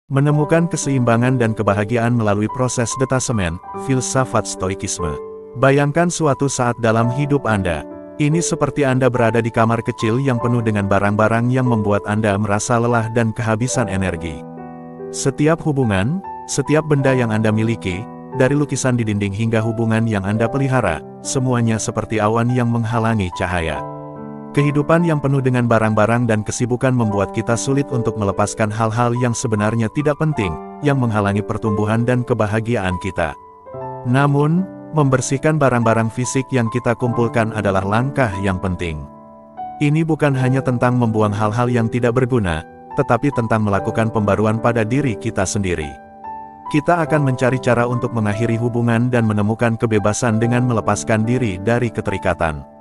Menemukan keseimbangan dan kebahagiaan melalui proses detasemen, filsafat stoikisme. Bayangkan suatu saat dalam hidup Anda. Ini seperti Anda berada di kamar kecil yang penuh dengan barang-barang yang membuat Anda merasa lelah dan kehabisan energi. Setiap hubungan, setiap benda yang Anda miliki, dari lukisan di dinding hingga hubungan yang Anda pelihara, semuanya seperti awan yang menghalangi cahaya. Kehidupan yang penuh dengan barang-barang dan kesibukan membuat kita sulit untuk melepaskan hal-hal yang sebenarnya tidak penting, yang menghalangi pertumbuhan dan kebahagiaan kita. Namun, membersihkan barang-barang fisik yang kita kumpulkan adalah langkah yang penting. Ini bukan hanya tentang membuang hal-hal yang tidak berguna, tetapi tentang melakukan pembaruan pada diri kita sendiri. Kita akan mencari cara untuk mengakhiri hubungan dan menemukan kebebasan dengan melepaskan diri dari keterikatan.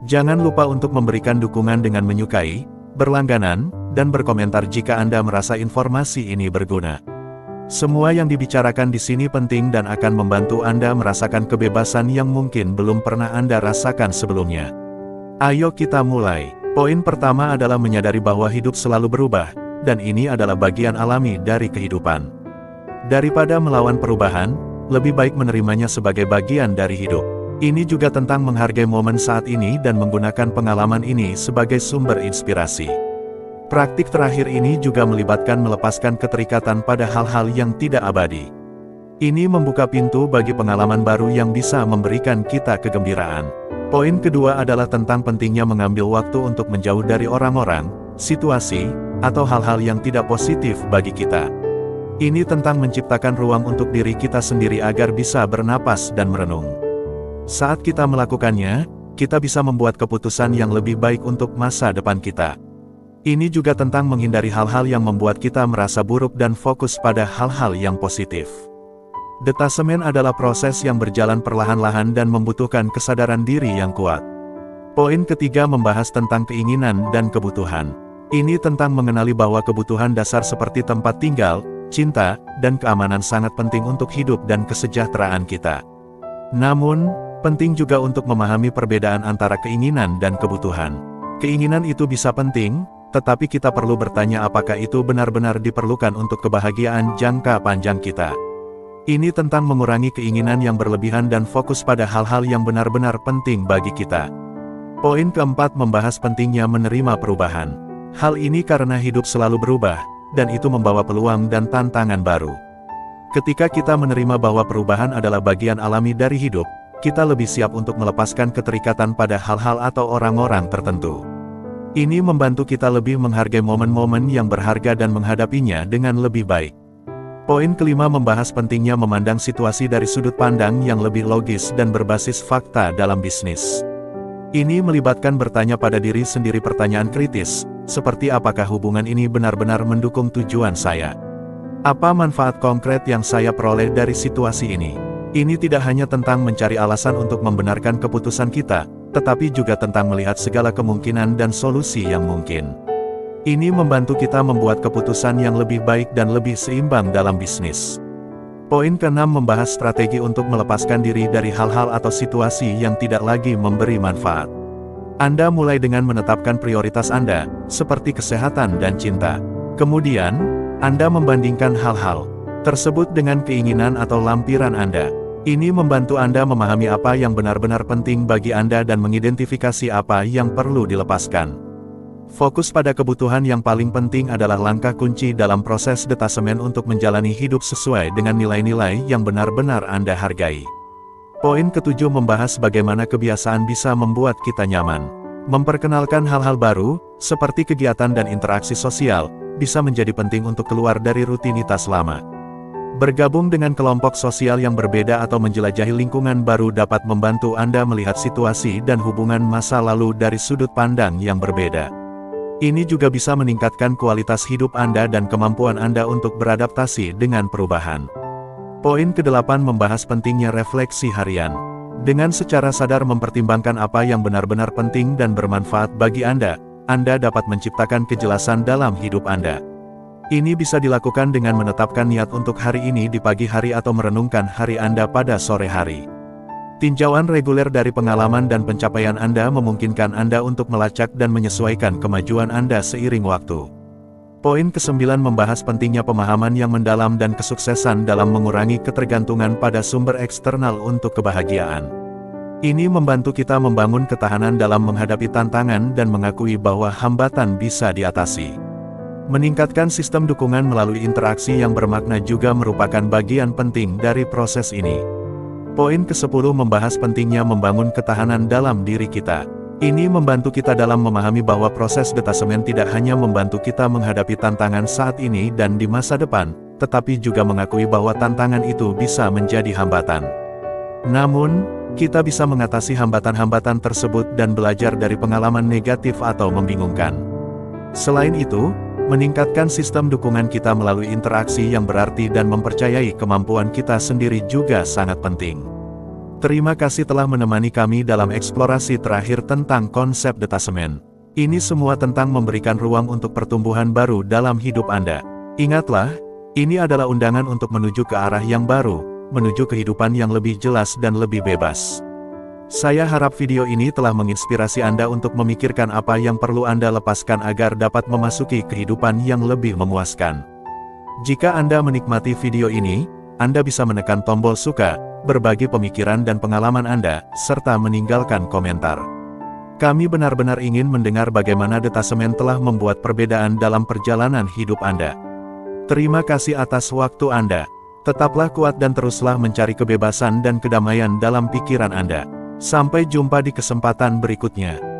Jangan lupa untuk memberikan dukungan dengan menyukai, berlangganan, dan berkomentar jika Anda merasa informasi ini berguna. Semua yang dibicarakan di sini penting dan akan membantu Anda merasakan kebebasan yang mungkin belum pernah Anda rasakan sebelumnya. Ayo kita mulai. Poin pertama adalah menyadari bahwa hidup selalu berubah, dan ini adalah bagian alami dari kehidupan. Daripada melawan perubahan, lebih baik menerimanya sebagai bagian dari hidup. Ini juga tentang menghargai momen saat ini dan menggunakan pengalaman ini sebagai sumber inspirasi. Praktik terakhir ini juga melibatkan melepaskan keterikatan pada hal-hal yang tidak abadi. Ini membuka pintu bagi pengalaman baru yang bisa memberikan kita kegembiraan. Poin kedua adalah tentang pentingnya mengambil waktu untuk menjauh dari orang-orang, situasi, atau hal-hal yang tidak positif bagi kita. Ini tentang menciptakan ruang untuk diri kita sendiri agar bisa bernapas dan merenung. Saat kita melakukannya, kita bisa membuat keputusan yang lebih baik untuk masa depan kita. Ini juga tentang menghindari hal-hal yang membuat kita merasa buruk dan fokus pada hal-hal yang positif. Detasemen adalah proses yang berjalan perlahan-lahan dan membutuhkan kesadaran diri yang kuat. Poin ketiga membahas tentang keinginan dan kebutuhan. Ini tentang mengenali bahwa kebutuhan dasar seperti tempat tinggal, cinta, dan keamanan sangat penting untuk hidup dan kesejahteraan kita. Namun, penting juga untuk memahami perbedaan antara keinginan dan kebutuhan. Keinginan itu bisa penting, tetapi kita perlu bertanya apakah itu benar-benar diperlukan untuk kebahagiaan jangka panjang kita. Ini tentang mengurangi keinginan yang berlebihan dan fokus pada hal-hal yang benar-benar penting bagi kita. Poin keempat membahas pentingnya menerima perubahan. Hal ini karena hidup selalu berubah, dan itu membawa peluang dan tantangan baru. Ketika kita menerima bahwa perubahan adalah bagian alami dari hidup, kita lebih siap untuk melepaskan keterikatan pada hal-hal atau orang-orang tertentu. Ini membantu kita lebih menghargai momen-momen yang berharga dan menghadapinya dengan lebih baik. Poin kelima membahas pentingnya memandang situasi dari sudut pandang yang lebih logis dan berbasis fakta dalam bisnis. Ini melibatkan bertanya pada diri sendiri pertanyaan kritis, seperti apakah hubungan ini benar-benar mendukung tujuan saya? Apa manfaat konkret yang saya peroleh dari situasi ini? Ini tidak hanya tentang mencari alasan untuk membenarkan keputusan kita, tetapi juga tentang melihat segala kemungkinan dan solusi yang mungkin. Ini membantu kita membuat keputusan yang lebih baik dan lebih seimbang dalam bisnis. Poin keenam membahas strategi untuk melepaskan diri dari hal-hal atau situasi yang tidak lagi memberi manfaat. Anda mulai dengan menetapkan prioritas Anda, seperti kesehatan dan cinta. Kemudian, Anda membandingkan hal-hal tersebut dengan keinginan atau lampiran Anda. Ini membantu Anda memahami apa yang benar-benar penting bagi Anda dan mengidentifikasi apa yang perlu dilepaskan. Fokus pada kebutuhan yang paling penting adalah langkah kunci dalam proses detasemen untuk menjalani hidup sesuai dengan nilai-nilai yang benar-benar Anda hargai. Poin ketujuh membahas bagaimana kebiasaan bisa membuat kita nyaman. Memperkenalkan hal-hal baru, seperti kegiatan dan interaksi sosial, bisa menjadi penting untuk keluar dari rutinitas lama. Bergabung dengan kelompok sosial yang berbeda atau menjelajahi lingkungan baru dapat membantu Anda melihat situasi dan hubungan masa lalu dari sudut pandang yang berbeda. Ini juga bisa meningkatkan kualitas hidup Anda dan kemampuan Anda untuk beradaptasi dengan perubahan. Poin ke-8 membahas pentingnya refleksi harian. Dengan secara sadar mempertimbangkan apa yang benar-benar penting dan bermanfaat bagi Anda dapat menciptakan kejelasan dalam hidup Anda. Ini bisa dilakukan dengan menetapkan niat untuk hari ini di pagi hari atau merenungkan hari Anda pada sore hari. Tinjauan reguler dari pengalaman dan pencapaian Anda memungkinkan Anda untuk melacak dan menyesuaikan kemajuan Anda seiring waktu. Poin ke-9 membahas pentingnya pemahaman yang mendalam dan kesuksesan dalam mengurangi ketergantungan pada sumber eksternal untuk kebahagiaan. Ini membantu kita membangun ketahanan dalam menghadapi tantangan dan mengakui bahwa hambatan bisa diatasi. Meningkatkan sistem dukungan melalui interaksi yang bermakna juga merupakan bagian penting dari proses ini. Poin ke-10 membahas pentingnya membangun ketahanan dalam diri kita. Ini membantu kita dalam memahami bahwa proses detasemen tidak hanya membantu kita menghadapi tantangan saat ini dan di masa depan, tetapi juga mengakui bahwa tantangan itu bisa menjadi hambatan. Namun, kita bisa mengatasi hambatan-hambatan tersebut dan belajar dari pengalaman negatif atau membingungkan. Selain itu, meningkatkan sistem dukungan kita melalui interaksi yang berarti dan mempercayai kemampuan kita sendiri juga sangat penting. Terima kasih telah menemani kami dalam eksplorasi terakhir tentang konsep detasemen. Ini semua tentang memberikan ruang untuk pertumbuhan baru dalam hidup Anda. Ingatlah, ini adalah undangan untuk menuju ke arah yang baru, menuju kehidupan yang lebih jelas dan lebih bebas. Saya harap video ini telah menginspirasi Anda untuk memikirkan apa yang perlu Anda lepaskan agar dapat memasuki kehidupan yang lebih memuaskan. Jika Anda menikmati video ini, Anda bisa menekan tombol suka, berbagi pemikiran dan pengalaman Anda, serta meninggalkan komentar. Kami benar-benar ingin mendengar bagaimana detasemen telah membuat perbedaan dalam perjalanan hidup Anda. Terima kasih atas waktu Anda. Tetaplah kuat dan teruslah mencari kebebasan dan kedamaian dalam pikiran Anda. Sampai jumpa di kesempatan berikutnya.